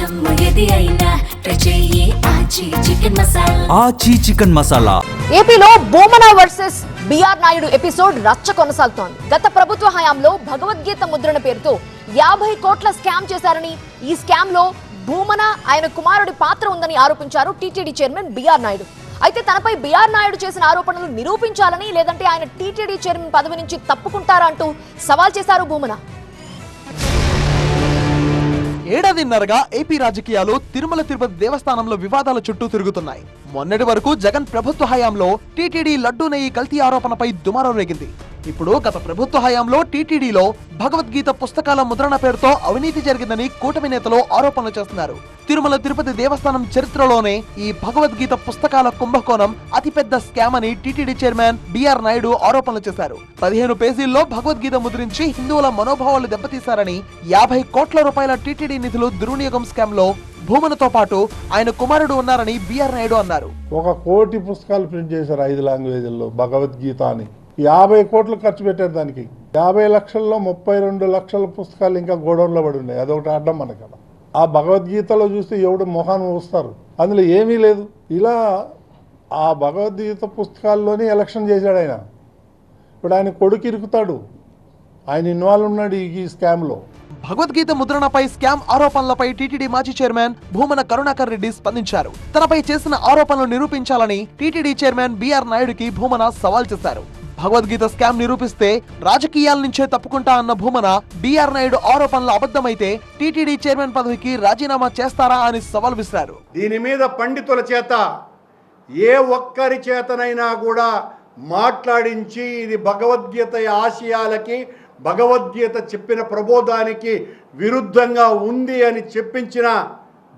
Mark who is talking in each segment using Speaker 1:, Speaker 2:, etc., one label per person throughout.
Speaker 1: ఆచి చికెన్ మసాలా.
Speaker 2: ఏపీలో బోమన వర్సెస్ బిఆర్ నాయుడు ఎపిసోడ్ రచ్చ కొనసాగుతోంది. గత ప్రభుత్వ హయాంలో భగవద్గీత ముద్రణ పేరుతో 50 కోట్ల స్కామ్ చేశారని, ఈ స్కామ్ లో భూమన ఆయన కుమారుడి పాత్ర ఉందని ఆరోపించారు టీటీడీ చైర్మన్ బిఆర్ నాయుడు. అయితే తనపై బిఆర్ నాయుడు చేసిన ఆరోపణలు నిరూపించాలని, లేదంటే ఆయన టీటీడీ చైర్మన్ పదవి నుంచి తప్పుకుంటారా అంటూ సవాల్ చేశారు భూమన.
Speaker 3: ఏడాదిన్నరగా ఏపీ రాజకీయాలు తిరుమల తిరుపతి దేవస్థానంలో వివాదాల చుట్టూ తిరుగుతున్నాయి. మొన్నటి వరకు జగన్ ప్రభుత్వ హయాంలో టీటీడీ లడ్డూ నెయ్యి కల్తీ ఆరోపణపై దుమారం రేగింది. ఇప్పుడు గత ప్రభుత్వ హయాంలో టీటీడీలో భగవద్గీత పుస్తకాల ముద్రణ పేరుతో అవినీతి జరిగిందని కూటమి నేతలు ఆరోపణలు చేస్తున్నారు. తిరుమల తిరుపతి దేవస్థానం చరిత్రలోనే ఈ భగవద్గీత పుస్తకాల కుంభకోణం అతిపెద్ద స్కామ్ అని టీటీడీ చైర్మన్ బిఆర్ నాయుడు ఆరోపణలు చేశారు. 15 పేజీల్లో భగవద్గీత ముద్రించి హిందువుల మనోభావాలు దెబ్బతీశారని, 50 కోట్ల రూపాయల టీటీడీ నిధులు దుర్వినియోగం స్కామ్ లో భూమనతో పాటు ఆయన కుమారుడు ఉన్నారని బిఆర్ నాయుడు అన్నారు.
Speaker 4: 1 కోటి పుస్తకాలు ప్రింట్ చేశారు 5 లాంగ్వేజ్ల్లో భగవద్గీత అని. 50 కోట్లు ఖర్చు పెట్టారు దానికి. 50 లక్షల్లో 32 లక్షల పుస్తకాలు ఇంకా గోడౌన్లో పడి ఉన్నాయి. అదొకటి అడ్డం మనకు. ఆ భగవద్గీతలో చూస్తే ఎవడు మొహాన్ని వస్తారు, అందులో ఏమీ లేదు. ఇలా ఆ భగవద్గీత పుస్తకాల్లోనే ఎలక్షన్ చేశాడు ఆయన. ఇప్పుడు ఆయన కొడుకు ఇరుకుతాడు, ఆయన ఇన్వాల్వ్ ఉన్నాడు ఈ స్కామ్లో.
Speaker 3: భగవద్గీత ముద్రణపై స్కామ్ ఆరోపణలపై టీటీడీ మాజీ చైర్మన్ భూమన కరుణాకర్ రెడ్డి స్పందించారు. తనపై చేసిన ఆరోపణలు నిరూపించాలని టీటీడీ చైర్మన్ బిఆర్ నాయుడుకి భూమన సవాల్ చేశారు. భగవద్గీత స్కామ్ నిరూపిస్తే రాజకీయాల నుంచే తప్పుకుంటా అన్న భూమన, బిఆర్ నాయుడు ఆరోపణలు అబద్ధమైతే టీటీడీ చైర్మన్ పదవికి రాజీనామా చేస్తారా అని సవాల్ విసిరారు.
Speaker 5: దీని మీద పండితుల చేత ఏ ఒక్కరి చేతనైనా కూడా మాట్లాడించి ఇది భగవద్గీత ఆశయాలకి, భగవద్గీత చెప్పిన ప్రబోధానికి విరుద్ధంగా ఉంది అని చెప్పించిన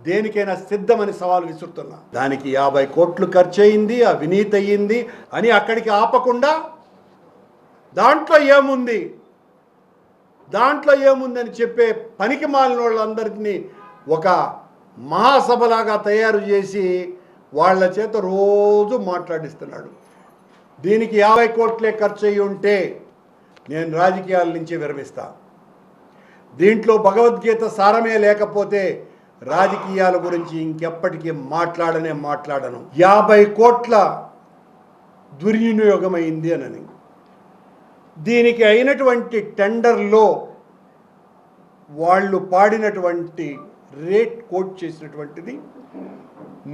Speaker 5: దేనికైనా సిద్ధమని సవాల్ విసురుతున్నా. దానికి 50 కోట్లు ఖర్చు అయింది, అవినీతి అయ్యింది అని అక్కడికి ఆపకుండా దాంట్లో ఏముందని చెప్పే పనికి మాలిన వాళ్ళందరినీ ఒక మహాసభలాగా తయారు చేసి వాళ్ళ చేత రోజు మాట్లాడిస్తున్నాడు. దీనికి 50 కోట్లే ఖర్చు అయ్యి ఉంటే నేను రాజకీయాల నుంచి విరమిస్తా. దీంట్లో భగవద్గీత సారమే లేకపోతే రాజకీయాల గురించి ఇంకెప్పటికీ మాట్లాడను. 50 కోట్ల దుర్వినియోగమైంది అని. దీనికి అయినటువంటి టెండర్లో వాళ్ళు పాడినటువంటి రేట్ కోట్ చేసినటువంటిది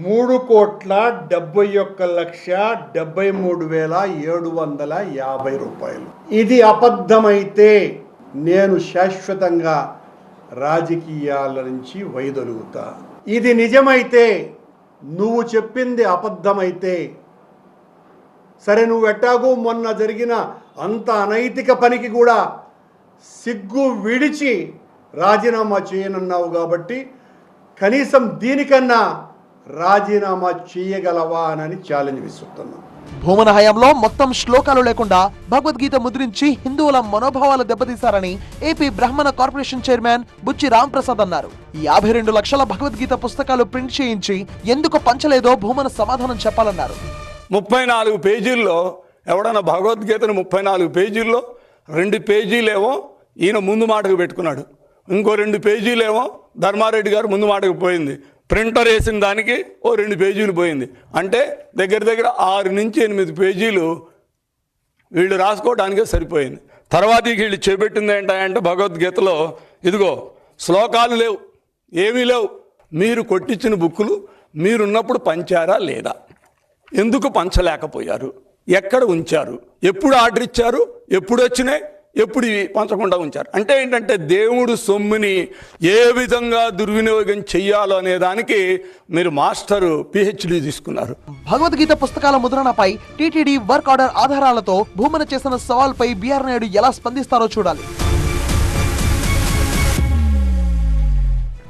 Speaker 5: 3,71,73,750 రూపాయలు. ఇది అబద్ధమైతే నేను శాశ్వతంగా రాజకీయాల నుంచి వైదొలుగుతా. ఇది నిజమైతే, నువ్వు చెప్పింది అబద్ధమైతే సరే, నువ్వు ఎట్టాగూ మొన్న జరిగిన అంత అనైతిక పనికి కూడా సిగ్గు విడిచి రాజీనామా చేయనన్నావు కాబట్టి కనీసం దీనికన్నా రాజీనామా చేయగలవా అని ఛాలెంజ్ విసురుతున్నా.
Speaker 3: భూమన హయాంలో మొత్తం శ్లోకాలు లేకుండా భగవద్గీత ముద్రించి హిందువుల మనోభావాలు దెబ్బతీశారని ఏపీ బ్రాహ్మణ కార్పొరేషన్ చైర్మన్ బుచ్చి రాంప్రసాద్ అన్నారు. 52 లక్షల భగవద్గీత పుస్తకాలు ప్రింట్ చేయించి ఎందుకు పంచలేదో భూమన సమాధానం చెప్పాలన్నారు.
Speaker 6: 34 పేజీల్లో ఎవడన్నా భగవద్గీతను 34 పేజీల్లో 2 పేజీలేమో ఈయన ముందు మాటకు పెట్టుకున్నాడు, ఇంకో 2 పేజీలేమో ధర్మారెడ్డి గారు ముందు మాటకు పోయింది. ప్రింటర్ వేసిన దానికి 2 పేజీలు పోయింది. అంటే దగ్గర 6 నుంచి 8 పేజీలు వీళ్ళు రాసుకోవడానికే సరిపోయింది. తర్వాత వీళ్ళు చేపెట్టింది ఏంటంటే భగవద్గీతలో ఇదిగో శ్లోకాలు లేవు, ఏమీ లేవు, మీరు కొట్టించిన బుక్కులు మీరున్నప్పుడు పంచారా లేదా, ఎందుకు పంచలేకపోయారు, ఎక్కడ ఉంచారు, ఎప్పుడు ఆర్డర్ ఇచ్చారు, ఎప్పుడు వచ్చినాయి, ఎప్పుడు ఇవి పంచకుండా ఉంచారు. అంటే ఏంటంటే దేవుడు సొమ్ముని ఏ విధంగా దుర్వినియోగం చెయ్యాలో అనే దానికి మీరు మాస్టరు PhD తీసుకున్నారు.
Speaker 3: భగవద్గీత పుస్తకాల ముద్రణపై టీటీడీ వర్క్ ఆర్డర్ ఆధారాలతో భూమన చేసిన సవాల్పై బిఆర్ నాయుడు ఎలా స్పందిస్తారో చూడాలి.